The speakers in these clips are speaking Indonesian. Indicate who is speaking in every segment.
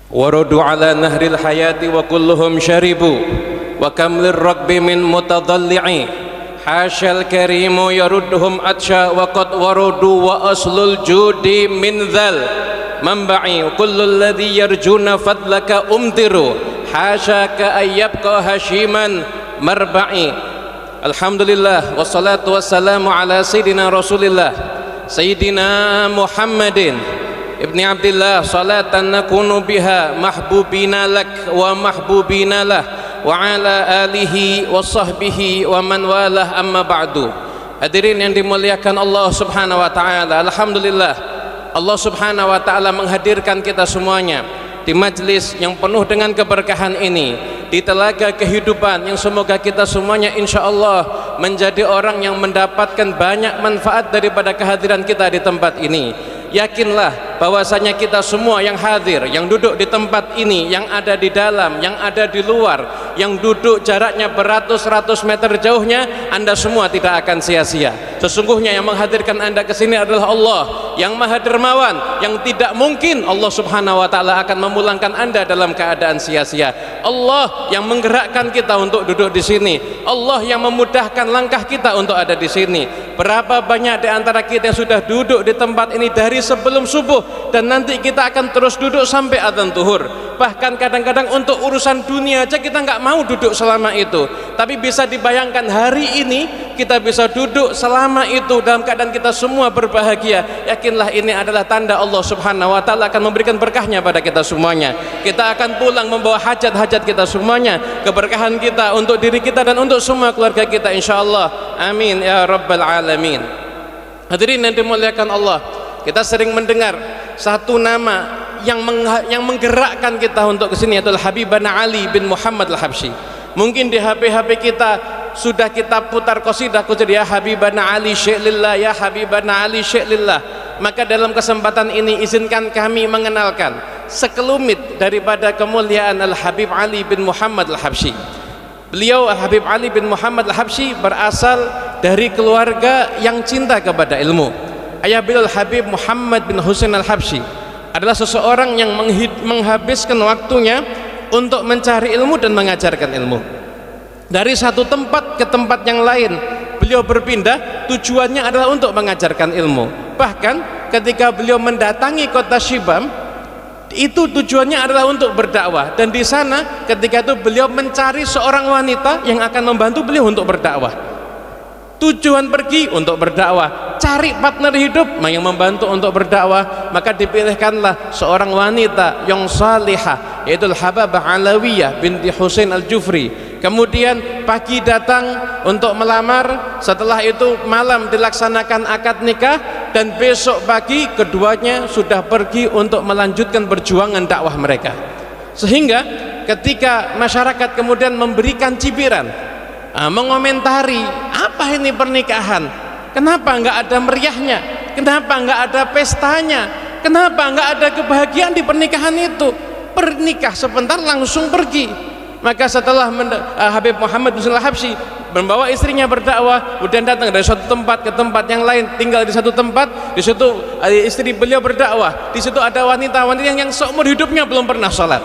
Speaker 1: warudu ala nahril hayati wa kulluhum syaribu wa kam lirraqbi min mutadalli'i hasyal karimu yarudduhum atsya wa qad warudu wa aslul judi min dhal manba'i kullul ladhi yarjuna fadlaka umtiru hasyaka ayyabqa hashiman marba'i. Alhamdulillah wassalatu wassalamu ala sayyidina rasulillah sayyidina Muhammadin ibni Abdillah salatan nakunu biha mahbubina lak wa mahbubina lah wa ala alihi wa sahbihi wa man walah, amma ba'du. Hadirin yang dimuliakan Allah subhanahu wa ta'ala, alhamdulillah Allah subhanahu wa ta'ala menghadirkan kita semuanya di majlis yang penuh dengan keberkahan ini, di telaga kehidupan yang semoga kita semuanya insya Allah menjadi orang yang mendapatkan banyak manfaat daripada kehadiran kita di tempat ini. Yakinlah bahwasanya kita semua yang hadir, yang duduk di tempat ini, yang ada di dalam, yang ada di luar, yang duduk jaraknya beratus-ratus meter jauhnya, Anda semua tidak akan sia-sia. Sesungguhnya yang menghadirkan Anda ke sini adalah Allah yang Maha Dermawan, yang tidak mungkin Allah Subhanahu wa taala akan memulangkan Anda dalam keadaan sia-sia. Allah yang menggerakkan kita untuk duduk di sini. Allah yang memudahkan langkah kita untuk ada di sini. Berapa banyak di antara kita yang sudah duduk di tempat ini dari sebelum subuh, dan nanti kita akan terus duduk sampai adzan zuhur. Bahkan kadang-kadang untuk urusan dunia aja kita nggak mau duduk selama itu. Tapi bisa dibayangkan hari ini kita bisa duduk selama itu dalam keadaan kita semua berbahagia. Yakinlah ini adalah tanda Allah Subhanahu wa taala akan memberikan berkahnya pada kita semuanya. Kita akan pulang membawa hajat-hajat kita semuanya, keberkahan kita untuk diri kita dan untuk semua keluarga kita insyaallah. Amin ya rabbal alamin. Hadirin yang dimuliakan Allah, kita sering mendengar satu nama yang menggerakkan kita untuk kesini, adalah Habibana Ali bin Muhammad al-Habsyi. Mungkin di HP kita sudah kita putar qasidah ya Habibana Ali syi'lillah, ya Habibana Ali syi'lillah. Maka dalam kesempatan ini izinkan kami mengenalkan sekelumit daripada kemuliaan Al-Habib Ali bin Muhammad al-Habsyi. Beliau Habib Ali bin Muhammad al-Habsyi berasal dari keluarga yang cinta kepada ilmu. Ayah beliau Habib Muhammad bin Husain al-Habsyi adalah seseorang yang menghabiskan waktunya untuk mencari ilmu dan mengajarkan ilmu. Dari satu tempat ke tempat yang lain beliau berpindah, tujuannya adalah untuk mengajarkan ilmu. Bahkan ketika beliau mendatangi kota Syibam, itu tujuannya adalah untuk berdakwah. Dan di sana ketika itu beliau mencari seorang wanita yang akan membantu beliau untuk berdakwah. Tujuan pergi untuk berdakwah, cari partner hidup yang membantu untuk berdakwah. Maka dipilihkanlah seorang wanita yang salihah, yaitu Hababah Alawiyah binti Husain al-Jufri. Kemudian pagi datang untuk melamar, setelah itu malam dilaksanakan akad nikah, dan besok pagi keduanya sudah pergi untuk melanjutkan perjuangan dakwah mereka. Sehingga ketika masyarakat kemudian memberikan cibiran, mengomentari, apa ini pernikahan, kenapa enggak ada meriahnya, kenapa enggak ada pestanya, kenapa enggak ada kebahagiaan di pernikahan itu, pernikah sebentar langsung pergi. Maka setelah Habib Muhammad bin al-Habsyi membawa istrinya berdakwah, kemudian datang dari suatu tempat ke tempat yang lain, tinggal di satu tempat, di situ istri beliau berdakwah, di situ ada wanita-wanita yang seumur hidupnya belum pernah sholat.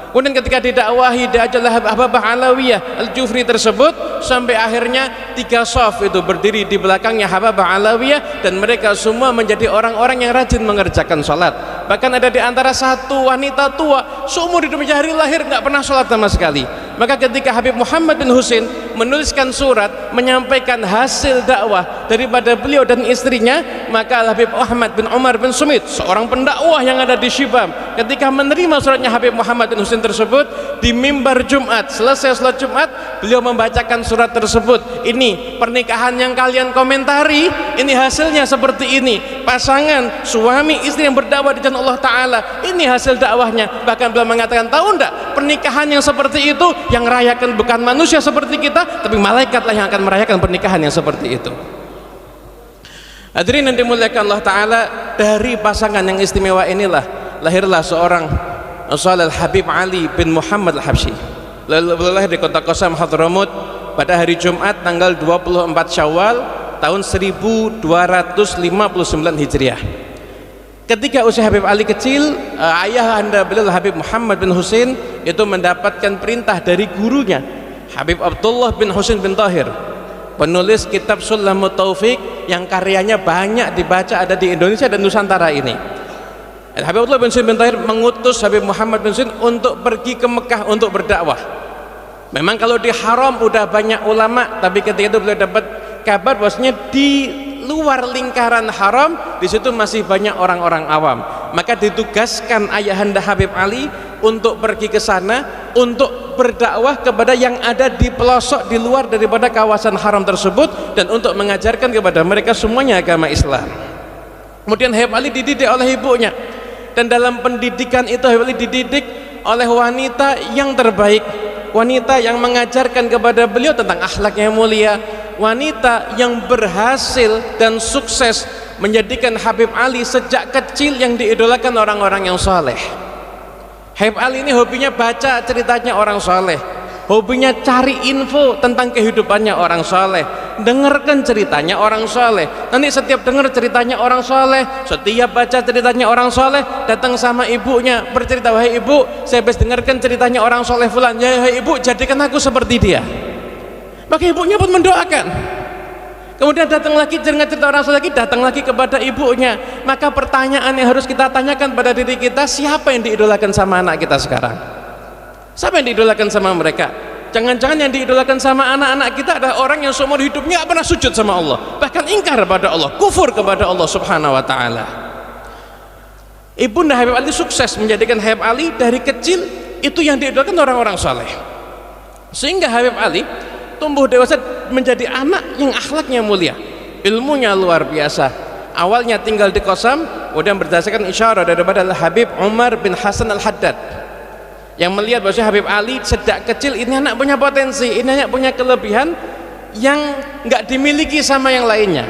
Speaker 1: Kemudian ketika didakwahi diajarlah Hababah Alawiyah al-Jufri tersebut, sampai akhirnya 3 shaf itu berdiri di belakangnya Hababah Alawiyah, dan mereka semua menjadi orang-orang yang rajin mengerjakan sholat. Bahkan ada di antara satu wanita tua seumur hidupnya hari lahir nggak pernah sholat sama sekali. Maka ketika Habib Muhammad bin Husain menuliskan surat menyampaikan hasil dakwah daripada beliau dan istrinya, maka Habib Ahmad bin Umar bin Sumit, seorang pendakwah yang ada di Syibam, ketika menerima suratnya Habib Muhammad bin Husain tersebut di mimbar Jumat, selesai sholat Jumat beliau membacakan surat tersebut. Ini pernikahan yang kalian komentari, ini hasilnya seperti ini. Pasangan suami istri yang berdakwah di jalan Allah Ta'ala, ini hasil dakwahnya. Bahkan beliau mengatakan, tahu enggak, pernikahan yang seperti itu yang rayakan bukan manusia seperti kita, tapi malaikatlah yang akan merayakan pernikahan yang seperti itu. Hadirin yang dimuliakan Allah Ta'ala, dari pasangan yang istimewa inilah lahirlah seorang Salih Habib Ali bin Muhammad al-Habsyi. Lahir di kota Qasam Hadramut pada hari Jumat tanggal 24 Syawal tahun 1259 Hijriah. Ketika usia Habib Ali kecil, ayah anda beliau Habib Muhammad bin Husain itu mendapatkan perintah dari gurunya Habib Abdullah bin Husain bin Tahir, penulis kitab Sulamut Taufik yang karyanya banyak dibaca, ada di Indonesia dan Nusantara ini. Habib Abdullah bin Husain bin Tahir mengutus Habib Muhammad bin Husain untuk pergi ke Mekah untuk berdakwah. Memang kalau di Haram udah banyak ulama, tapi ketika itu beliau dapat kabar bahwasanya di luar lingkaran haram di situ masih banyak orang-orang awam, maka ditugaskan ayahanda Habib Ali untuk pergi ke sana untuk berdakwah kepada yang ada di pelosok di luar daripada kawasan haram tersebut dan untuk mengajarkan kepada mereka semuanya agama Islam. Kemudian Habib Ali dididik oleh ibunya, dan dalam pendidikan itu Habib Ali dididik oleh wanita yang terbaik, wanita yang mengajarkan kepada beliau tentang akhlak yang mulia, wanita yang berhasil dan sukses menjadikan Habib Ali sejak kecil yang diidolakan orang-orang yang saleh. Habib Ali ini hobinya baca ceritanya orang saleh, hobinya cari info tentang kehidupannya orang saleh, dengarkan ceritanya orang saleh. Nanti setiap dengar ceritanya orang saleh, setiap baca ceritanya orang saleh, datang sama ibunya bercerita, wahai ibu, saya habis dengarkan ceritanya orang saleh fulan, ya wahai ibu, jadikan aku seperti dia. Maka ibunya pun mendoakan. Kemudian datang lagi dengan cerita orang saleh lagi, datang lagi kepada ibunya. Maka pertanyaan yang harus kita tanyakan pada diri kita, siapa yang diidolakan sama anak kita sekarang? Siapa yang diidolakan sama mereka? Jangan-jangan yang diidolakan sama anak-anak kita adalah orang yang seumur hidupnya tidak pernah sujud sama Allah, bahkan ingkar kepada Allah, kufur kepada Allah subhanahu wa ta'ala. Ibunda Habib Ali sukses menjadikan Habib Ali dari kecil itu yang diidolakan orang-orang saleh, sehingga Habib Ali tumbuh dewasa menjadi anak yang akhlaknya mulia, ilmunya luar biasa. Awalnya tinggal di Qasam, kemudian berdasarkan isyarah daripada Habib Umar bin Hasan Al-Haddad yang melihat bahwa Habib Ali sejak kecil ini anak punya potensi, ini anak punya kelebihan yang nggak dimiliki sama yang lainnya,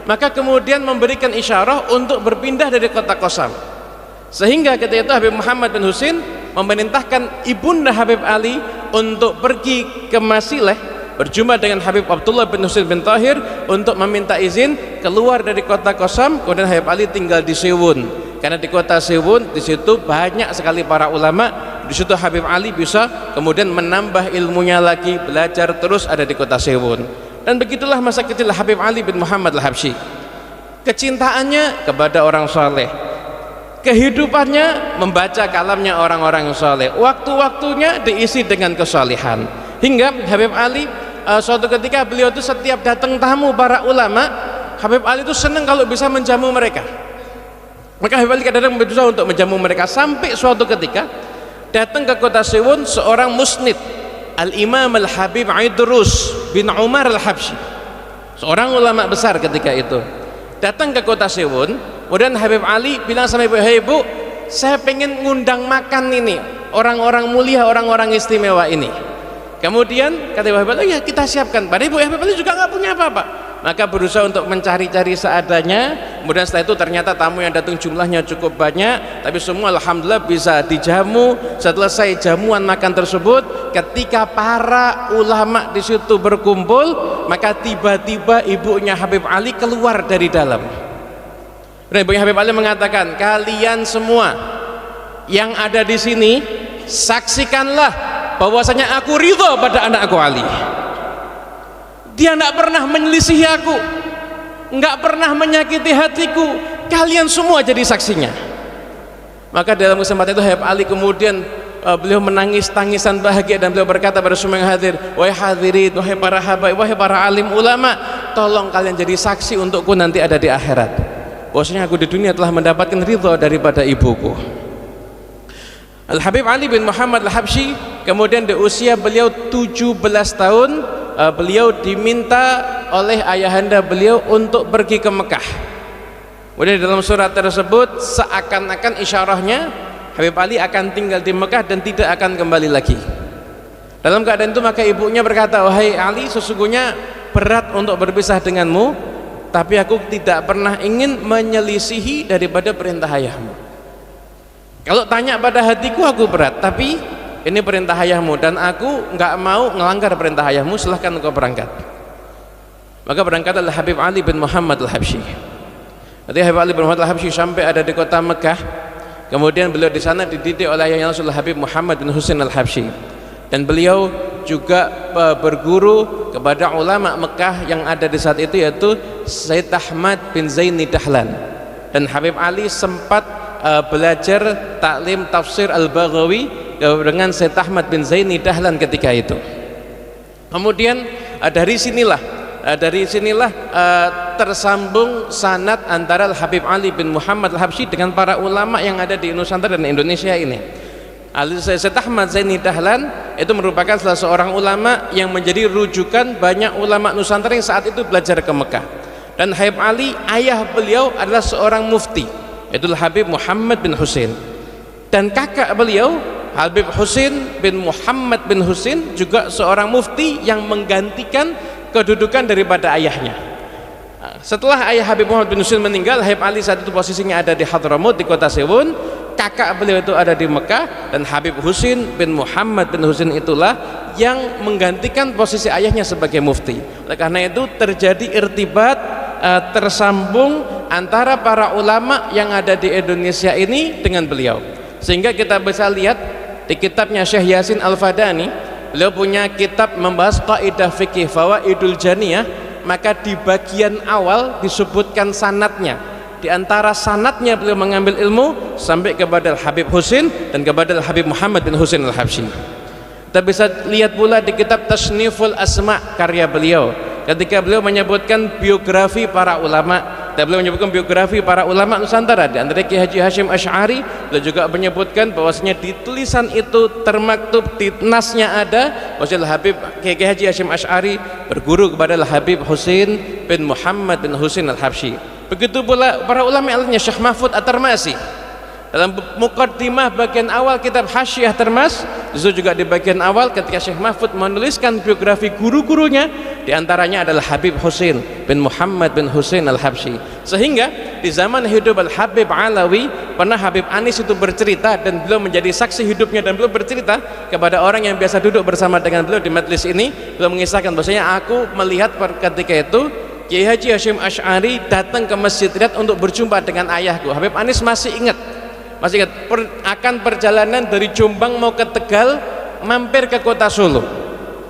Speaker 1: maka kemudian memberikan isyarah untuk berpindah dari kota Qasam. Sehingga ketika itu Habib Muhammad bin Husain memerintahkan ibunda Habib Ali untuk pergi ke Masileh berjumpa dengan Habib Abdullah bin Husain bin Tahir untuk meminta izin keluar dari kota Qasam. Kemudian Habib Ali tinggal di Siwun, karena di kota Siwun di situ banyak sekali para ulama. Di situ Habib Ali bisa kemudian menambah ilmunya lagi, belajar terus ada di kota Siwun. Dan begitulah masa kecil Habib Ali bin Muhammad Al-Habsyi. Kecintaannya kepada orang saleh, kehidupannya membaca kalamnya orang-orang yang saleh, waktu-waktunya diisi dengan kesalehan. Hingga Habib Ali suatu ketika beliau itu setiap datang tamu para ulama, Habib Ali itu senang kalau bisa menjamu mereka. Maka Habib Ali kadang-kadang berusaha untuk menjamu mereka, sampai suatu ketika datang ke kota Siwun seorang musnid, Al-Imam Al-Habib Idrus bin Umar Al-Habsyi, seorang ulama besar ketika itu, datang ke kota Siwun. Kemudian Habib Ali bilang sama ibu, "Hei ibu, saya pengen ngundang makan ini orang-orang mulia, orang-orang istimewa ini." Kemudian kata Habib Ali, "Oh ya, kita siapkan." Pada ibu Habib Ali juga nggak punya apa-apa, maka berusaha untuk mencari-cari seadanya. Kemudian setelah itu ternyata tamu yang datang jumlahnya cukup banyak, tapi semua alhamdulillah bisa dijamu. Setelah selesai jamuan makan tersebut, ketika para ulama di situ berkumpul, maka tiba-tiba ibunya Habib Ali keluar dari dalam. Dan ibunya Habib Ali mengatakan, "Kalian semua yang ada di sini, saksikanlah bahwasanya aku ridha pada anakku Ali. Dia tidak pernah menyelisihi aku, nggak pernah menyakiti hatiku. Kalian semua jadi saksinya." Maka dalam kesempatan itu Habib Ali kemudian beliau menangis tangisan bahagia dan beliau berkata pada semua yang hadir, "Wahai hadirin, wahai para habaib, wahai para alim ulama, tolong kalian jadi saksi untukku nanti ada di akhirat, bahwasanya aku di dunia telah mendapatkan ridha daripada ibuku." Al-Habib Ali bin Muhammad Al-Habsyi kemudian di usia beliau 17 tahun beliau diminta oleh ayahanda beliau untuk pergi ke Mekah. Kemudian dalam surat tersebut seakan-akan isyarahnya Habib Ali akan tinggal di Mekah dan tidak akan kembali lagi. Dalam keadaan itu maka ibunya berkata, "Wahai Ali, sesungguhnya berat untuk berpisah denganmu, tapi aku tidak pernah ingin menyelisihi daripada perintah ayahmu. Kalau tanya pada hatiku aku berat, tapi ini perintah ayahmu dan aku nggak mau ngelanggar perintah ayahmu, silahkan engkau berangkat." Maka berangkatlah Habib Ali bin Muhammad Al-Habsyi. Ketika Habib Ali bin Muhammad Al-Habsyi sampai ada di kota Mekah, kemudian beliau di sana dididik oleh Ayahnya Rasul Habib Muhammad bin Husain Al-Habsyi, dan beliau juga berguru kepada ulama Mekah yang ada di saat itu, yaitu Sayyid Ahmad bin Zaini Dahlan. Dan Habib Ali sempat belajar taklim tafsir Al-Baghawi dengan Sayyid Ahmad bin Zaini Dahlan ketika itu. Kemudian dari sinilah tersambung sanad antara Habib Ali bin Muhammad Al-Habsyi dengan para ulama yang ada di Nusantara dan Indonesia ini. Sayyid Ahmad Zaini Dahlan itu merupakan salah seorang ulama yang menjadi rujukan banyak ulama Nusantara yang saat itu belajar ke Mekah. Dan Habib Ali, ayah beliau adalah seorang mufti, yaitu Habib Muhammad bin Husain. Dan kakak beliau Habib Husain bin Muhammad bin Husain juga seorang mufti yang menggantikan kedudukan daripada ayahnya. Setelah ayah Habib Muhammad bin Husain meninggal, Habib Ali saat itu posisinya ada di Hadramut, di kota Sewun. Kakak beliau itu ada di Mekah, dan Habib Husain bin Muhammad bin Husain itulah yang menggantikan posisi ayahnya sebagai mufti. Oleh karena itu terjadi irtibat, tersambung antara para ulama yang ada di Indonesia ini dengan beliau, sehingga kita bisa lihat di kitabnya Syekh Yasin Al-Fadani, beliau punya kitab membahas kaidah fikih Fawaidul Janiyah, maka di bagian awal disebutkan sanadnya. Di antara sanadnya beliau mengambil ilmu sampai kepada Habib Husain dan kepada Habib Muhammad bin Husain Al-Habsyi. Kita bisa lihat pula di kitab Tasniful Asma karya beliau, ketika beliau menyebutkan biografi para ulama. Beliau menyebutkan biografi para ulama Nusantara, di antara Ki Haji Hashim Asy'ari. Beliau juga menyebutkan bahwasanya di tulisan itu termaktub, di nasnya ada bahwasanya Habib Ki Haji Hashim Asy'ari berguru kepada Habib Husain bin Muhammad bin Husain Al-Habsyi. Begitu pula para ulama lainnya, Syekh Mahfud At-Tarmasi dalam muqaddimah bagian awal kitab Hasyiah Termas, itu juga di bagian awal ketika Syekh Mahfud menuliskan biografi guru-gurunya, diantaranya adalah Habib Husain bin Muhammad bin Husain Al-Habsyi. Sehingga di zaman hidup Al-Habib Alawi pernah Habib Anis itu bercerita, dan beliau menjadi saksi hidupnya, dan beliau bercerita kepada orang yang biasa duduk bersama dengan beliau di majlis ini. Beliau mengisahkan bahwasanya aku melihat ketika itu Kiai Haji Hashim Asy'ari datang ke Masjid Riyadh untuk berjumpa dengan ayahku. Habib Anis masih ingat akan perjalanan dari Jombang mau ke Tegal, mampir ke kota Solo.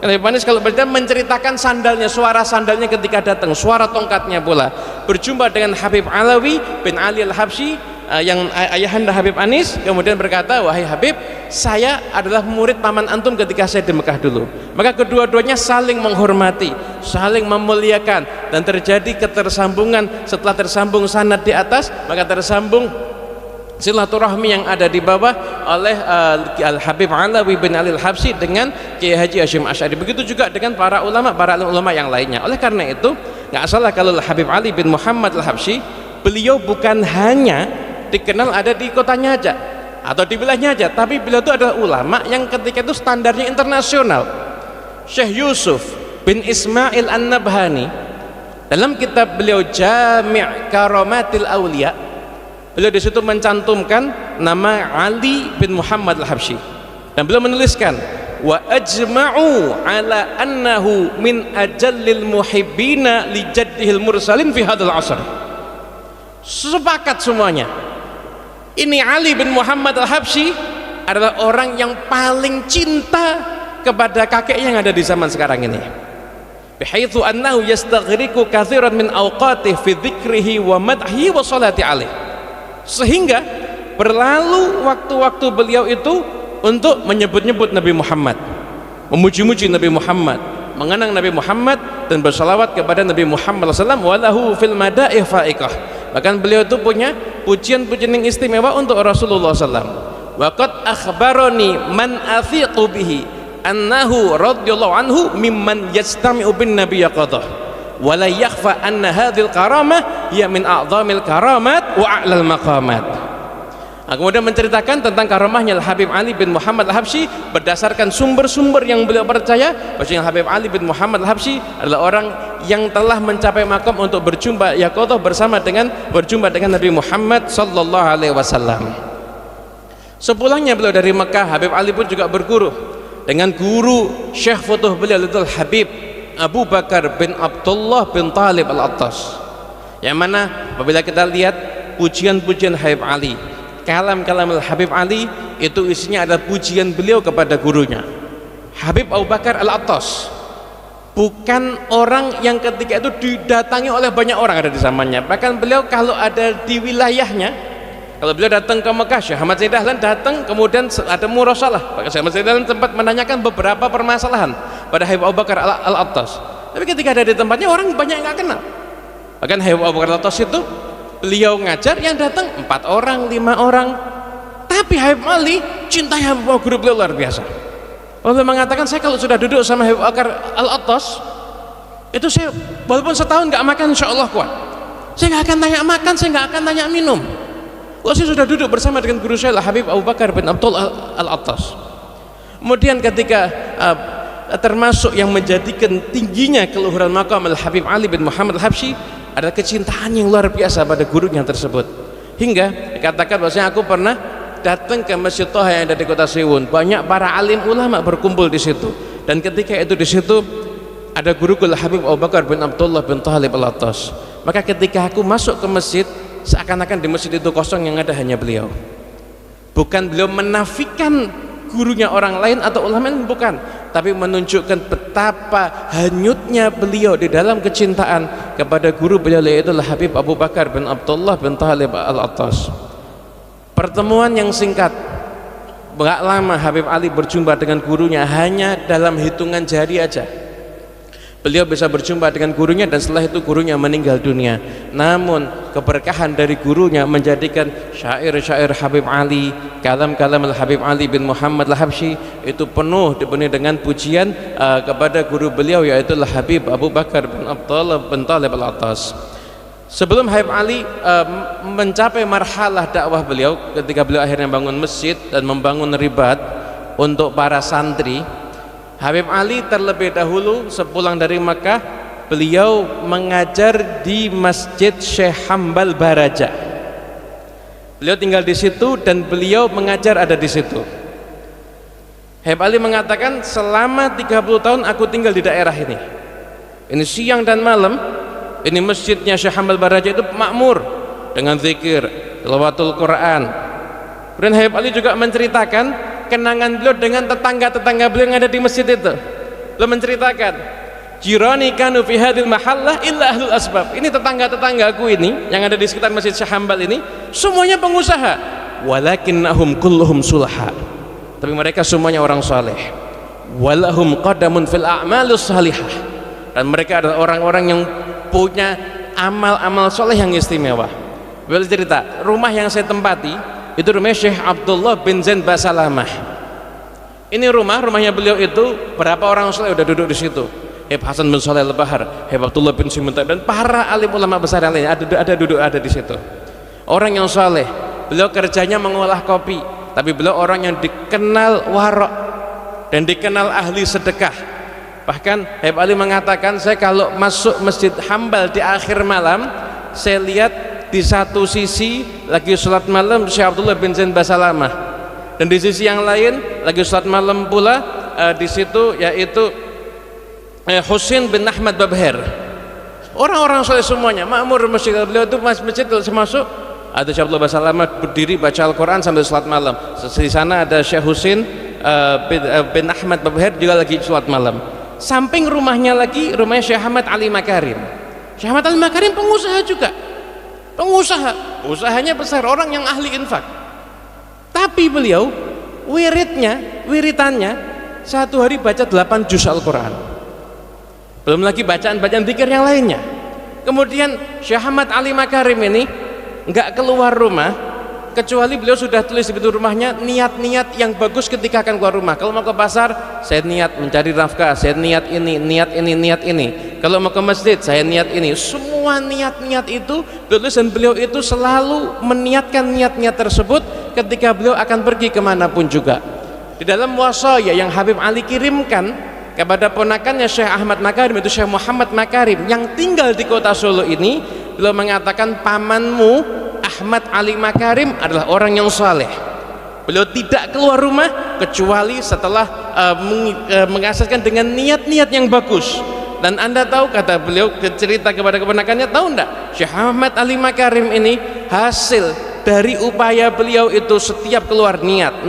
Speaker 1: Habib Anis kalau berjalan menceritakan sandalnya, suara sandalnya ketika datang, suara tongkatnya pula. Berjumpa dengan Habib Alawi bin Ali Al-Habsyi yang ayahanda Habib Anis, kemudian berkata, wahai Habib, saya adalah murid paman antum ketika saya di Mekah dulu. Maka kedua-duanya saling menghormati, saling memuliakan, dan terjadi ketersambungan. Setelah tersambung sanad di atas, maka tersambung silaturahmi yang ada di bawah oleh Al-Habib Alawi bin Ali Al-Habsyi dengan Kiai Haji Hashim Asy'ari. Begitu juga dengan para ulama yang lainnya. Oleh karena itu nggak salah kalau Habib Ali bin Muhammad Al-Habsyi, beliau bukan hanya dikenal ada di kotanya aja atau di wilayahnya aja, tapi beliau itu adalah ulama yang ketika itu standarnya internasional. Syekh Yusuf bin Ismail An-Nabhani dalam kitab beliau Jami' Karamatil Auliya, beliau di situ mencantumkan nama Ali bin Muhammad Al-Habsyi, dan beliau menuliskan wa ajma'u ala annahu min ajallil muhibbina li jaddihil mursalin fi hadzal asr. Sepakat semuanya, ini Ali bin Muhammad Al-Habsyi adalah orang yang paling cinta kepada kakek yang ada di zaman sekarang ini, bihaitsu annahu yastaghriqu katsiran min awqatihi fi dzikrihi wa madhihi wa salati alaihi. Sehingga berlalu waktu-waktu beliau itu untuk menyebut-nyebut Nabi Muhammad, memuji-muji Nabi Muhammad, mengenang Nabi Muhammad, dan bersalawat kepada Nabi Muhammad SAW. Walahu fil madaih fa'iqah. Bahkan beliau itu punya pujian-pujian yang istimewa untuk Rasulullah SAW. Wa qad akhbarani man athiqu bihi annahu radhiyallahu anhu mimman yastami'u bin nabiyyi qadah. Wala yakhfa anna hadhil karamah ya min a'zamil karamat wa a'lal maqamat. Kemudian menceritakan tentang karamahnya Habib Ali bin Muhammad Al-Habsyi berdasarkan sumber-sumber yang beliau percaya bahwasanya Habib Ali bin Muhammad Al-Habsyi adalah orang yang telah mencapai makam untuk berjumpa yaqadhah berjumpa dengan Nabi Muhammad sallallahu alaihi wasallam. Sepulangnya beliau dari Mekah, Habib Ali pun juga berguru dengan guru Syekh Futuh beliau, Habib Abu Bakar bin Abdullah bin Talib Al-Attas, Yang mana apabila kita lihat pujian-pujian Habib Ali, kalam-kalam Habib Ali itu isinya adalah pujian beliau kepada gurunya Habib Abu Bakar Al-Attas. Bukan orang yang ketika itu didatangi oleh banyak orang ada di zamannya. Bahkan beliau kalau ada di wilayahnya, kalau beliau datang ke Mekah, Syekh Ahmad Zaid Dahlan datang, kemudian ada murasalah. Maka Syekh Ahmad Zaid Dahlan sempat menanyakan beberapa permasalahan pada Habib Abu Bakar Al-Attas. Tapi ketika ada di tempatnya orang banyak yang nggak kenal. Bahkan Habib Abu Bakar Al-Attas itu beliau ngajar yang datang 4 orang, 5 orang. Tapi Habib Ali cintai Habib guru beliau luar biasa. Allah mengatakan, saya kalau sudah duduk sama Habib Bakar Al-Attas itu saya walaupun setahun nggak makan insya Allah kuat. Saya nggak akan tanya makan, saya nggak akan tanya minum. Kalau saya sudah duduk bersama dengan guru saya Habib Abu Bakar bin Abdullah Al-Attas. Kemudian ketika termasuk yang menjadikan tingginya keluhuran maqam Habib Ali bin Muhammad Al-Habsyi adalah kecintaan yang luar biasa pada gurunya tersebut. Hingga dikatakan bahwasanya aku pernah datang ke Masjid Thaha yang ada di Kota Siwun, banyak para alim ulama berkumpul di situ, dan ketika itu di situ ada guruku Habib Abu Bakar bin Abdullah bin Thalib Al-Attas. Maka ketika aku masuk ke masjid, seakan-akan di masjid itu kosong, yang ada hanya beliau. Bukan beliau menafikan gurunya orang lain atau ulama lain, bukan, tapi menunjukkan betapa hanyutnya beliau di dalam kecintaan kepada guru beliau, yaitu Habib Abu Bakar bin Abdullah bin Thalib Al-Attas. Pertemuan yang singkat, enggak lama Habib Ali berjumpa dengan gurunya, hanya dalam hitungan jari aja beliau bisa berjumpa dengan gurunya, dan setelah itu gurunya meninggal dunia. Namun keberkahan dari gurunya menjadikan syair-syair Habib Ali, kalam-kalam Habib Ali bin Muhammad Al-Habsyi itu penuh dipenuhi dengan pujian kepada guru beliau, yaitu Habib Abu Bakar bin Abdullah bin Thalib Al-Attas. Sebelum Habib Ali mencapai marhalah dakwah beliau, ketika beliau akhirnya bangun masjid dan membangun ribat untuk para santri, Habib Ali terlebih dahulu sepulang dari Makkah, beliau mengajar di Masjid Syekh Hambal Baraja. Beliau tinggal di situ dan beliau mengajar ada di situ. Habib Ali mengatakan, selama 30 tahun aku tinggal di daerah ini. Ini siang dan malam, ini masjidnya Syekh Hambal Baraja itu makmur dengan zikir, tilawatul Quran. Kemudian Habib Ali juga menceritakan kenangan beliau dengan tetangga-tetangga beliau yang ada di masjid itu. Beliau menceritakan, jirani kanu fi hadhil mahallah illa ahlul asbab. Ini tetangga-tetanggaku ini yang ada di sekitar Masjid Syekh Hambal ini semuanya pengusaha, walakinnahum kulluhum sulaha. Tapi mereka semuanya orang saleh. Walahum qadamun fil a'malus salihah. Dan mereka adalah orang-orang yang punya amal-amal soleh yang istimewa. Beliau cerita, rumah yang saya tempati itu rumah Syekh Abdullah bin Zain Basalamah. Ini rumahnya beliau itu berapa orang soleh udah duduk di situ. Habib Hasan bin Shalih Al-Bahar, Habib Abdullah bin Simuntab, dan para alim ulama besar yang lainnya ada di situ. Orang yang soleh. Beliau kerjanya mengolah kopi, tapi beliau orang yang dikenal warok dan dikenal ahli sedekah. Bahkan Habib Ali mengatakan, saya kalau masuk Masjid Hambal di akhir malam, saya lihat di satu sisi lagi sholat malam Syekh Abdullah bin Zain Basalamah, dan di sisi yang lain lagi sholat malam pula di situ, yaitu Husin bin Ahmad Babher. Orang-orang soleh semuanya makmur masjid beliau itu. Masjid kalau masuk ada Syekh Abdullah Basalamah berdiri baca Al-Quran sambil sholat malam. Di sana ada Syekh Husin bin Ahmad Babher juga lagi sholat malam. Samping rumahnya lagi rumahnya Syekh Ahmad Ali Makarim. Syekh Ahmad Ali Makarim pengusaha juga, usahanya besar, orang yang ahli infak. Tapi beliau wiritannya satu hari baca 8 juz Al-Quran, belum lagi bacaan-bacaan zikir yang lainnya. Kemudian Syekh Ahmad Ali Makarim ini nggak keluar rumah kecuali beliau sudah tulis di pintu rumahnya niat-niat yang bagus ketika akan keluar rumah. Kalau mau ke pasar, saya niat mencari nafkah, saya niat ini. Kalau mau ke masjid, saya niat ini. Semua niat-niat itu tulis, dan beliau itu selalu meniatkan niat-niat tersebut ketika beliau akan pergi kemanapun juga. Di dalam wasaya yang Habib Ali kirimkan kepada ponakannya Syekh Ahmad Makarim, itu Syekh Muhammad Makarim yang tinggal di kota Solo ini, beliau mengatakan, pamanmu Ahmad Ali Makarim adalah orang yang saleh. Beliau tidak keluar rumah kecuali setelah mengasaskan dengan niat-niat yang bagus. Dan Anda tahu, kata beliau cerita kepada keponakannya, tahu enggak, Syekh Ahmad Ali Makarim ini hasil dari upaya beliau itu setiap keluar niat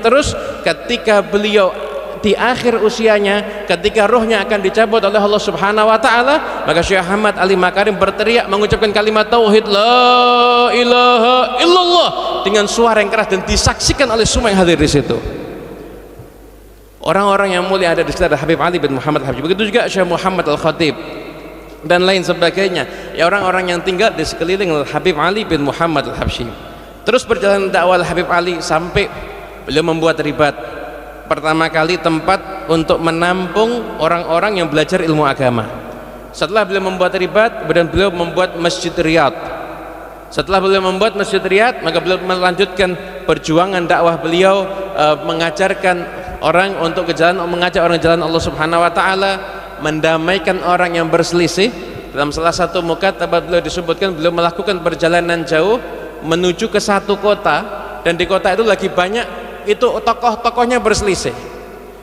Speaker 1: terus, ketika beliau di akhir usianya, ketika rohnya akan dicabut oleh Allah Subhanahu wa taala, maka Syekh Ahmad Ali Makarim berteriak mengucapkan kalimat tauhid la ilaha illallah dengan suara yang keras dan disaksikan oleh semua yang hadir di situ. Orang-orang yang mulia ada di sekitar Habib Ali bin Muhammad Al-Habsyi, begitu juga Syekh Muhammad Al-Khatib dan lain sebagainya, ya orang-orang yang tinggal di sekeliling Habib Ali bin Muhammad Al-Habsyi. Terus berjalan dakwah Habib Ali sampai beliau membuat ribat pertama kali tempat untuk menampung orang-orang yang belajar ilmu agama. Setelah beliau membuat ribat, kemudian beliau membuat Masjid Riyadh. Setelah beliau membuat Masjid Riyadh, maka beliau melanjutkan perjuangan dakwah beliau, mengajarkan orang untuk ke jalan, mengajak orang jalan Allah Subhanahu wa taala, mendamaikan orang yang berselisih. Dalam salah satu mukatabah beliau disebutkan beliau melakukan perjalanan jauh menuju ke satu kota, dan di kota itu lagi banyak itu tokoh-tokohnya berselisih.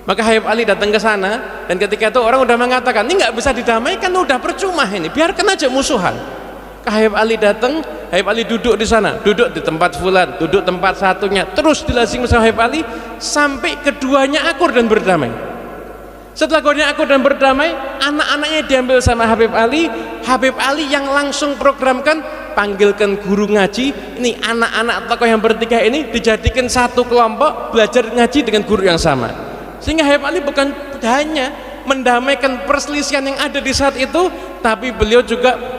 Speaker 1: Maka Habib Ali datang ke sana, dan ketika itu orang udah mengatakan ini nggak bisa didamaikan, udah percuma ini, biarkan aja musuhan. Habib Ali datang, Habib Ali duduk di sana, duduk di tempat fulan, duduk tempat satunya, terus dilazimi sama Habib Ali sampai keduanya akur dan berdamai. Setelah keduanya akur dan berdamai, anak-anaknya diambil sama Habib Ali yang langsung programkan, panggilkan guru ngaji, ini anak-anak tokoh yang bertiga ini dijadikan satu kelompok belajar ngaji dengan guru yang sama. Sehingga Habib Ali bukan hanya mendamaikan perselisihan yang ada di saat itu, tapi beliau juga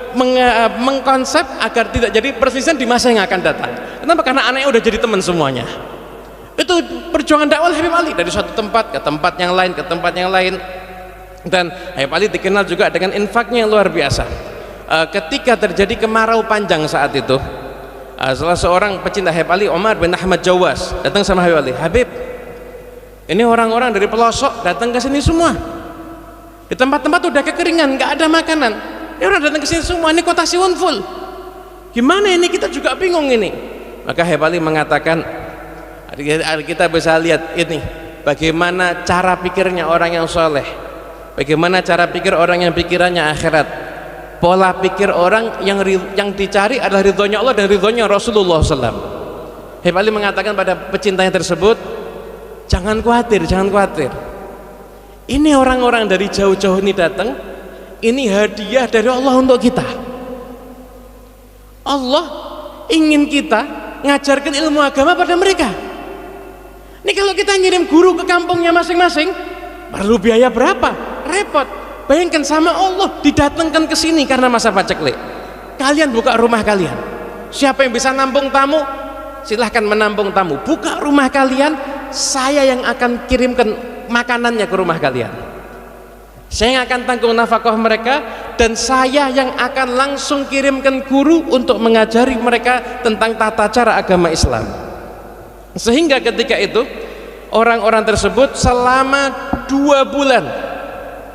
Speaker 1: mengkonsep agar tidak jadi perselisihan di masa yang akan datang. Kenapa? Karena anaknya udah jadi teman semuanya. Itu perjuangan dakwah Habib Ali dari suatu tempat ke tempat yang lain, ke tempat yang lain. Dan Habib Ali dikenal juga dengan infaknya yang luar biasa. Ketika terjadi kemarau panjang saat itu, salah seorang pecinta Habib Ali, Omar bin Ahmad Jawas, datang sama Habib Ali, Habib, ini orang-orang dari pelosok datang ke sini semua. Di tempat-tempat udah kekeringan, nggak ada makanan. Ini orang datang ke sini semua, ini kota Siwon full. Gimana ini, kita juga bingung ini. Maka Habib Ali mengatakan, kita bisa lihat ini bagaimana cara pikirnya orang yang soleh, bagaimana cara pikir orang yang pikirannya akhirat. Pola pikir orang yang dicari adalah ridhonya Allah dan ridhonya Rasulullah SAW. Habib Ali mengatakan pada pecintanya tersebut, jangan khawatir, jangan khawatir. Ini orang-orang dari jauh-jauh ini datang, ini hadiah dari Allah untuk kita. Allah ingin kita ngajarkan ilmu agama pada mereka. Ini kalau kita ngirim guru ke kampungnya masing-masing, perlu biaya berapa? Repot. Bayangkan sama Allah didatangkan ke sini karena masa paceklik. Kalian buka rumah kalian. Siapa yang bisa nampung tamu? Silahkan menampung tamu. Buka rumah kalian, saya yang akan kirimkan makanannya ke rumah kalian. Saya yang akan tanggung nafkah mereka, dan saya yang akan langsung kirimkan guru untuk mengajari mereka tentang tata cara agama Islam. Sehingga ketika itu orang-orang tersebut selama 2 bulan,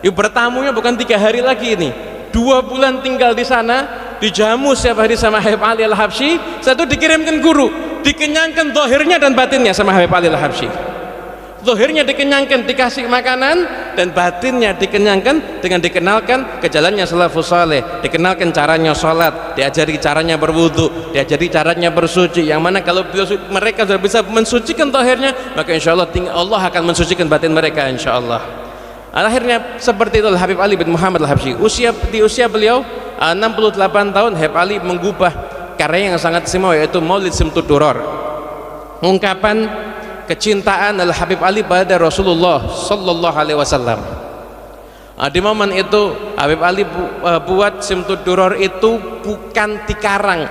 Speaker 1: bertamunya bukan 3 hari lagi ini, 2 bulan tinggal di sana, dijamu setiap hari sama Habib Ali Al-Habsyi. Satu dikirimkan guru, dikenyangkan zahirnya dan batinnya sama Habib Ali Al-Habsyi. Zahirnya dikenyangkan, dikasih makanan, dan batinnya dikenyangkan dengan dikenalkan ke jalannya salafus saleh, dikenalkan caranya sholat, diajari caranya berwudu, diajari caranya bersuci, yang mana kalau mereka sudah bisa mensucikan zahirnya, maka insya Allah Allah akan mensucikan batin mereka insya Allah. Akhirnya seperti itu Habib Ali bin Muhammad Al-Habsyi. Di usia beliau 68 tahun, Habib Ali mengubah karya yang sangat istimewa, yaitu Maulid Simtud Duror, ungkapan kecintaan Al-Habib Ali pada Rasulullah Sallallahu Alaihi Wasallam. Di momen itu Habib Ali buat Simtud Duror itu bukan dikarang,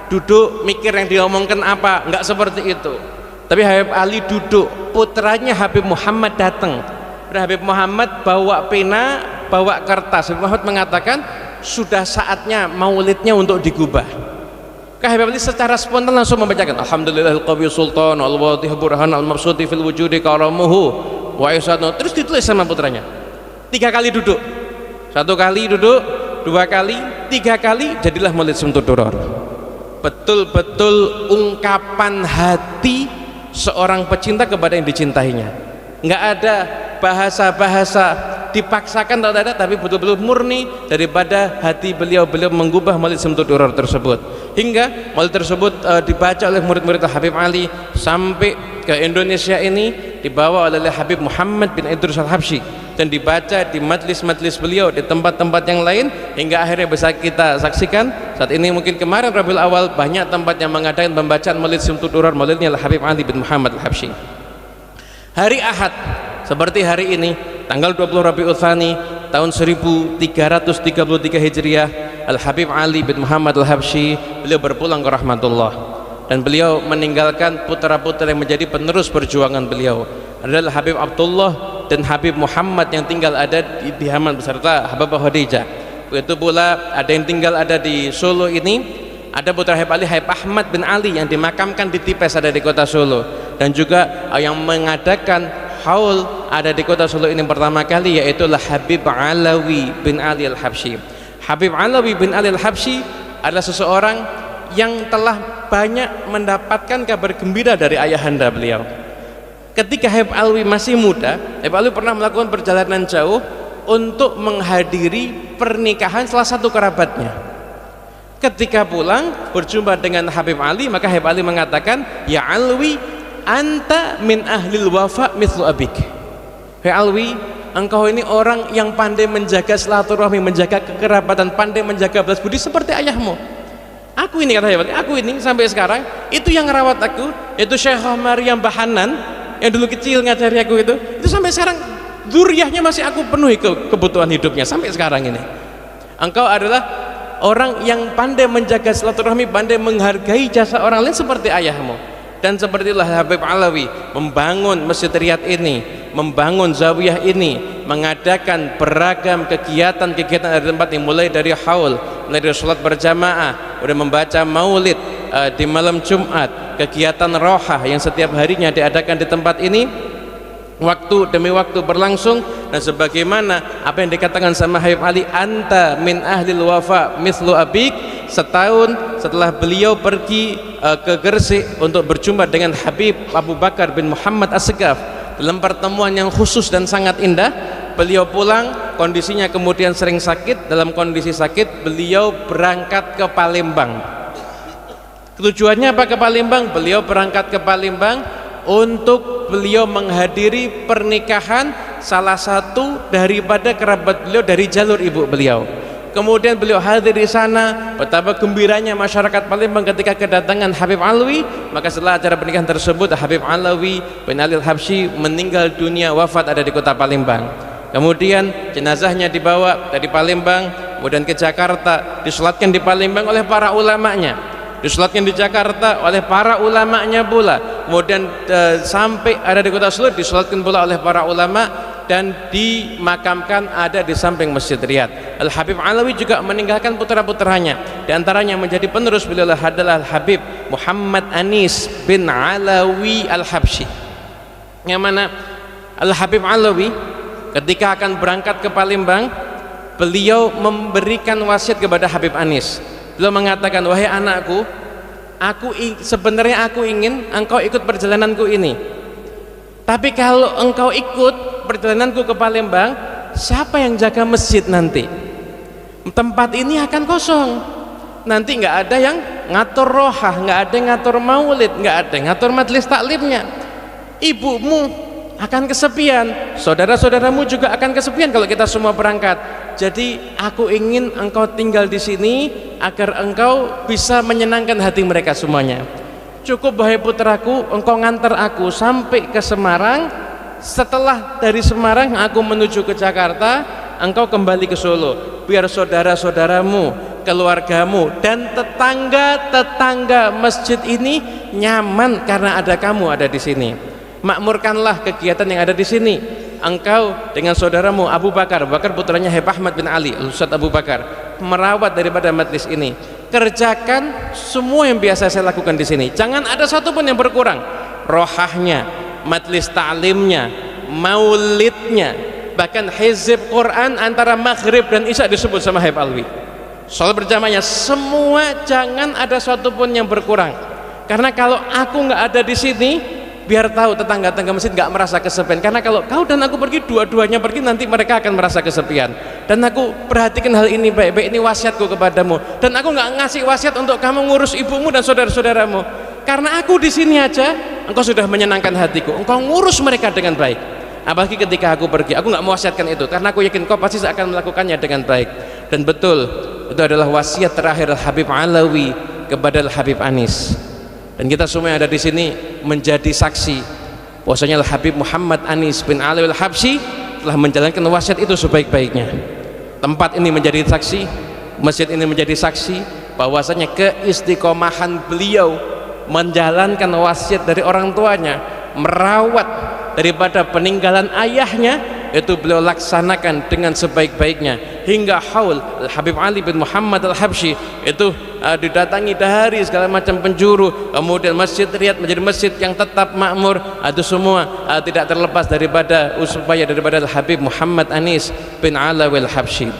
Speaker 1: duduk mikir yang diomongkan apa, nggak seperti itu. Tapi Habib Ali duduk, putranya Habib Muhammad datang. Habib Muhammad bawa pena, bawa kertas. Habib Muhammad mengatakan sudah saatnya maulidnya untuk digubah. Habib Ali secara spontan langsung membacakan Alhamdulillahil Qawi Sultan al-Wadih Burhan al-Mabsudi fil wujudi karamuhu wa isadu. Terus ditulis sama putranya. 3 kali duduk, 1 kali duduk, 2 kali, 3 kali, jadilah Maulid Simtud Duror. Betul-betul ungkapan hati seorang pecinta kepada yang dicintainya. Nggak ada bahasa-bahasa dipaksakan atau tidak, tapi betul-betul murni daripada hati beliau mengubah Maulid Simtud Duror tersebut, hingga Maulid tersebut dibaca oleh murid-murid Habib Ali sampai ke Indonesia ini, dibawa oleh Habib Muhammad bin Idrus Al-Habsyi dan dibaca di majlis-majlis beliau di tempat-tempat yang lain, hingga akhirnya bisa kita saksikan saat ini. Mungkin kemarin Rabiul Awal banyak tempat yang mengadakan pembacaan Maulid Simtud Duror, Maulidnya Habib Ali bin Muhammad Al-Habsyi. Hari Ahad seperti hari ini tanggal 20 Rabiul Tsani tahun 1333 Hijriah, Al-Habib Ali bin Muhammad Al-Habsyi beliau berpulang ke rahmatullah, dan beliau meninggalkan putra-putra yang menjadi penerus perjuangan beliau adalah Habib Abdullah dan Habib Muhammad yang tinggal ada di Yaman beserta Habibah Khadijah. Begitu pula ada yang tinggal ada di Solo ini, ada putra Habib Ali, Habib Ahmad bin Ali yang dimakamkan di Tipes ada di kota Solo, dan juga yang mengadakan haul ada di kota Solo ini pertama kali, yaitu Habib Alawi bin Ali Al-Habsyi. Habib Alawi bin Ali Al-Habsyi adalah seseorang yang telah banyak mendapatkan kabar gembira dari ayahanda beliau. Ketika Habib Alwi masih muda, Habib Alwi pernah melakukan perjalanan jauh untuk menghadiri pernikahan salah satu kerabatnya. Ketika pulang berjumpa dengan Habib Ali, maka Habib Ali mengatakan, "Ya Alwi, anta min ahlil wafa mithlu abik." Hai Alwi, engkau ini orang yang pandai menjaga silaturahmi, menjaga kekerabatan, pandai menjaga balas budi seperti ayahmu. Aku ini, kata Habib Ali, aku ini sampai sekarang itu yang merawat aku, yaitu Syekhah Maryam Bahanan yang dulu kecil ngajari aku itu sampai sekarang dzurriyyahnya masih aku penuhi kebutuhan hidupnya sampai sekarang ini. Engkau adalah orang yang pandai menjaga silaturahmi, pandai menghargai jasa orang lain seperti ayahmu. Dan seperti itulah Habib Alawi membangun Masjid Riyadh ini, membangun Zawiyah ini, mengadakan beragam kegiatan-kegiatan dari tempat ini, mulai dari haul, mulai dari sholat berjamaah, udah membaca maulid di malam Jumat, kegiatan rohah yang setiap harinya diadakan di tempat ini, waktu demi waktu berlangsung. Dan sebagaimana apa yang dikatakan sama Habib Ali, anta min ahlil wafa mithlu abik, setahun setelah beliau pergi ke Gresik untuk berjumpa dengan Habib Abu Bakar bin Muhammad As-Segaf dalam pertemuan yang khusus dan sangat indah, beliau pulang, kondisinya kemudian sering sakit. Dalam kondisi sakit beliau berangkat ke Palembang. Tujuannya apa ke Palembang? Beliau berangkat ke Palembang untuk beliau menghadiri pernikahan salah satu daripada kerabat beliau dari jalur ibu beliau. Kemudian beliau hadir di sana. Betapa gembiranya masyarakat Palembang ketika kedatangan Habib Alwi. Maka setelah acara pernikahan tersebut, Habib Alawi bin Ali Al-Habsyi meninggal dunia, wafat ada di kota Palembang. Kemudian jenazahnya dibawa dari Palembang kemudian ke Jakarta, disolatkan di Palembang oleh para ulamanya, disolatkan di Jakarta oleh para ulamanya pula, kemudian sampai ada di kota Solo, disolatkan pula oleh para ulama dan dimakamkan ada di samping Masjid Riyadh. Al-Habib Alawi juga meninggalkan putra-putranya, di antaranya menjadi penerus beliau adalah Habib Muhammad Anis bin Alawi Al-Habsyi, yang mana Al-Habib Alawi ketika akan berangkat ke Palembang, beliau memberikan wasiat kepada Habib Anis. Beliau mengatakan, wahai anakku, sebenarnya aku ingin engkau ikut perjalananku ini, tapi kalau engkau ikut perjalananku ke Palembang, siapa yang jaga masjid nanti? Tempat ini akan kosong, nanti nggak ada yang ngatur rohah, nggak ada yang ngatur maulid, nggak ada yang ngatur majelis taklimnya. Ibumu akan kesepian, saudara-saudaramu juga akan kesepian kalau kita semua berangkat. Jadi aku ingin engkau tinggal di sini agar engkau bisa menyenangkan hati mereka semuanya. Cukup wahai putraku, engkau ngantar aku sampai ke Semarang. Setelah dari Semarang aku menuju ke Jakarta, engkau kembali ke Solo, biar saudara-saudaramu, keluargamu dan tetangga-tetangga masjid ini nyaman karena ada kamu ada di sini. Makmurkanlah kegiatan yang ada di sini. Engkau dengan saudaramu Abu Bakar putranya Habib Ahmad bin Ali, Ustaz Abu Bakar, merawat daripada majlis ini. Kerjakan semua yang biasa saya lakukan di sini. Jangan ada satupun yang berkurang. Rohahnya, majlis ta'limnya, maulidnya, bahkan hizib Quran antara maghrib dan isya disebut sama Habib Alwi. Salat berjamaahnya, semua jangan ada satupun yang berkurang. Karena kalau aku nggak ada di sini, biar tahu tetangga-tetangga masjid nggak merasa kesepian. Karena kalau kau dan aku pergi, dua-duanya pergi, nanti mereka akan merasa kesepian. Dan aku perhatikan hal ini baik-baik, ini wasiatku kepadamu. Dan aku nggak ngasih wasiat untuk kamu ngurus ibumu dan saudara-saudaramu, karena aku di sini aja engkau sudah menyenangkan hatiku, engkau ngurus mereka dengan baik. Apalagi ketika aku pergi, aku nggak mewasiatkan itu, karena aku yakin kau pasti akan melakukannya dengan baik. Dan betul, itu adalah wasiat terakhir Al-Habib Alawi kepada Al-Habib Anis. Dan kita semua yang ada di sini menjadi saksi bahwasanya Al-Habib Muhammad Anis bin Alawi Al-Habsyi telah menjalankan wasiat itu sebaik-baiknya. Tempat ini menjadi saksi, masjid ini menjadi saksi bahwasanya keistiqomahan beliau menjalankan wasiat dari orang tuanya, merawat daripada peninggalan ayahnya, itu beliau laksanakan dengan sebaik-baiknya hingga haul Al-Habib Ali bin Muhammad Al-Habsyi itu didatangi dari segala macam penjuru. Kemudian Masjid Riyadh menjadi masjid yang tetap makmur. Itu semua tidak terlepas daripada upaya daripada Al-Habib Muhammad Anis bin Alawi Al-Habsyi.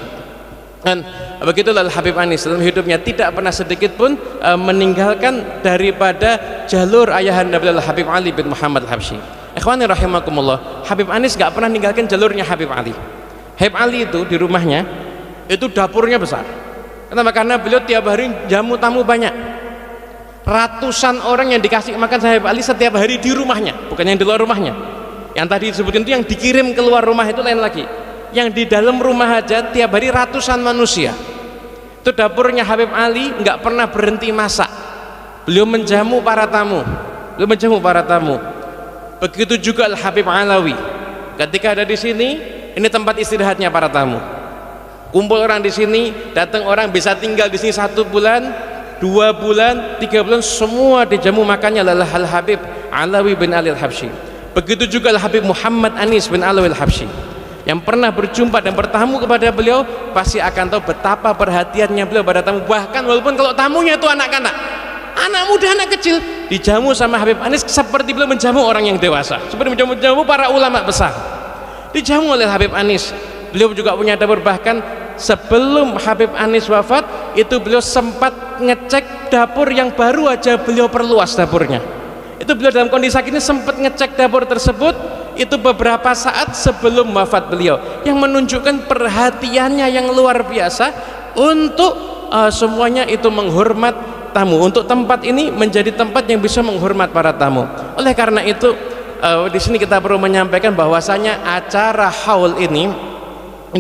Speaker 1: Dan begitulah Al-Habib Anis dalam hidupnya tidak pernah sedikit pun meninggalkan daripada jalur ayahanda beliau Al-Habib Ali bin Muhammad Al-Habsyi. Ikhwani rahimakumullah, Habib Anis gak pernah meninggalkan jalurnya Habib Ali. Habib Ali itu di rumahnya itu dapurnya besar. Kenapa? Karena beliau tiap hari jamu tamu banyak. Ratusan orang yang dikasih makan sama Habib Ali setiap hari di rumahnya, bukan yang di luar rumahnya. Yang tadi disebutin itu yang dikirim keluar rumah itu lain lagi. Yang di dalam rumah aja tiap hari ratusan manusia. Itu dapurnya Habib Ali nggak pernah berhenti masak. Beliau menjamu para tamu. Begitu juga Al-Habib Alawi. Ketika ada di sini, ini tempat istirahatnya para tamu. Kumpul orang di sini, datang orang bisa tinggal di sini 1 bulan, 2 bulan, 3 bulan, semua dijamu makannya adalah Al-Habib Alawi bin Ali Al-Habsyi. Begitu juga Al-Habib Muhammad Anis bin Alawi Al-Habsyi. Yang pernah berjumpa dan bertamu kepada beliau pasti akan tahu betapa perhatiannya beliau pada tamu. Bahkan walaupun kalau tamunya itu anak-anak, anak muda, anak kecil, dijamu sama Habib Anis seperti beliau menjamu orang yang dewasa, seperti menjamu para ulama besar. Dijamu oleh Habib Anis. Beliau juga punya dapur, bahkan sebelum Habib Anis wafat itu beliau sempat ngecek dapur yang baru aja beliau perluas dapurnya. Itu beliau dalam kondisi sakit ini sempat ngecek dapur tersebut itu beberapa saat sebelum wafat beliau, yang menunjukkan perhatiannya yang luar biasa untuk semuanya itu menghormat tamu, untuk tempat ini menjadi tempat yang bisa menghormat para tamu. Oleh karena itu di sini kita perlu menyampaikan bahwasanya acara haul ini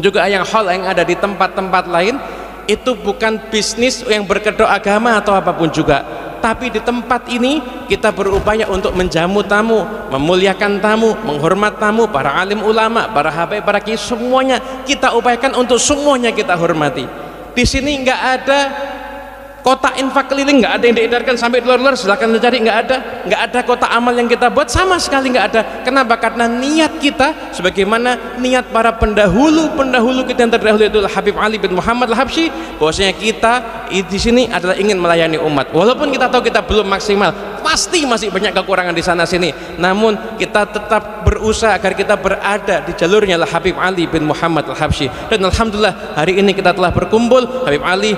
Speaker 1: juga yang haul yang ada di tempat-tempat lain itu bukan bisnis yang berkedok agama atau apapun juga, tapi di tempat ini kita berupaya untuk menjamu tamu, memuliakan tamu, menghormat tamu, para alim ulama, para habaib, para kiai, semuanya kita upayakan untuk semuanya kita hormati. Di sini nggak ada kotak infak keliling, nggak ada yang diedarkan sampai luar-luar, silakan mencari, nggak ada kotak amal yang kita buat, sama sekali nggak ada. Kenapa? Karena niat kita sebagaimana niat para pendahulu kita yang terdahulu itu Habib Ali bin Muhammad Al-Habsyi, bahwasanya kita di sini adalah ingin melayani umat. Walaupun kita tahu kita belum maksimal, pasti masih banyak kekurangan di sana sini, namun kita tetap berusaha agar kita berada di jalurnya Habib Ali bin Muhammad Al-Habsyi. Dan alhamdulillah hari ini kita telah berkumpul. Habib Ali,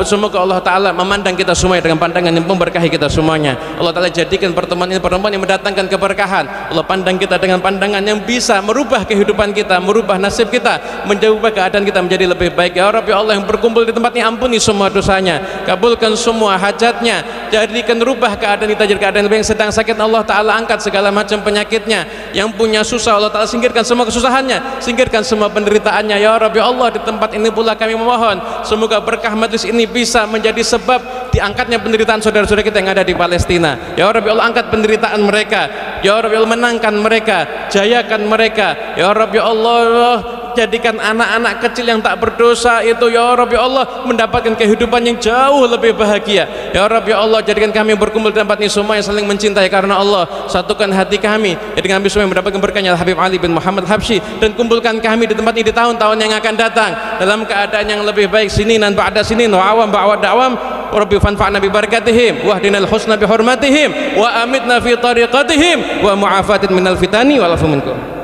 Speaker 1: semoga Allah Ta'ala memandang kita semua dengan pandangan yang memberkahi kita semuanya. Allah Ta'ala jadikan pertemuan ini pertemuan yang mendatangkan keberkahan. Allah pandang kita dengan pandangan yang bisa merubah kehidupan kita, merubah nasib kita, menjubah keadaan kita menjadi lebih baik. Ya Rabbi Allah, yang berkumpul di tempat ini ampuni semua dosanya, kabulkan semua hajatnya, jadikan rubah keadaan kita jadi keadaan yang sedang sakit, Allah Ta'ala angkat segala macam penyakitnya. Yang punya susah, Allah Ta'ala singkirkan semua kesusahannya, singkirkan semua penderitaannya. Ya Rabbi Allah, di tempat ini pula kami memohon semoga berkah majlis ini bisa menjadi sebab diangkatnya penderitaan saudara-saudara kita yang ada di Palestina. Ya Rabbi Allah, angkat penderitaan mereka. Ya Rabbi Allah, menangkan mereka, jayakan mereka. Ya Rabbi Allah, jadikan anak-anak kecil yang tak berdosa itu, ya Rabbi Allah, mendapatkan kehidupan yang jauh lebih bahagia. Ya Rabbi Allah, jadikan kami berkumpul di tempat ini semua yang saling mencintai karena Allah. Satukan hati kami, jadikan kami semua yang mendapatkan berkahnya Habib Ali bin Muhammad Al-Habsyi, dan kumpulkan kami di tempat ini di tahun-tahun yang akan datang dalam keadaan yang lebih baik. Sininan ba'da sinin wa awam ba'da awam. Rabbi fanfa'na bi barakatihim wa hdinal husna bi hurmatihim wa amitna fi tariqatihim wa mu'afatin minal fitani wal afu minkum.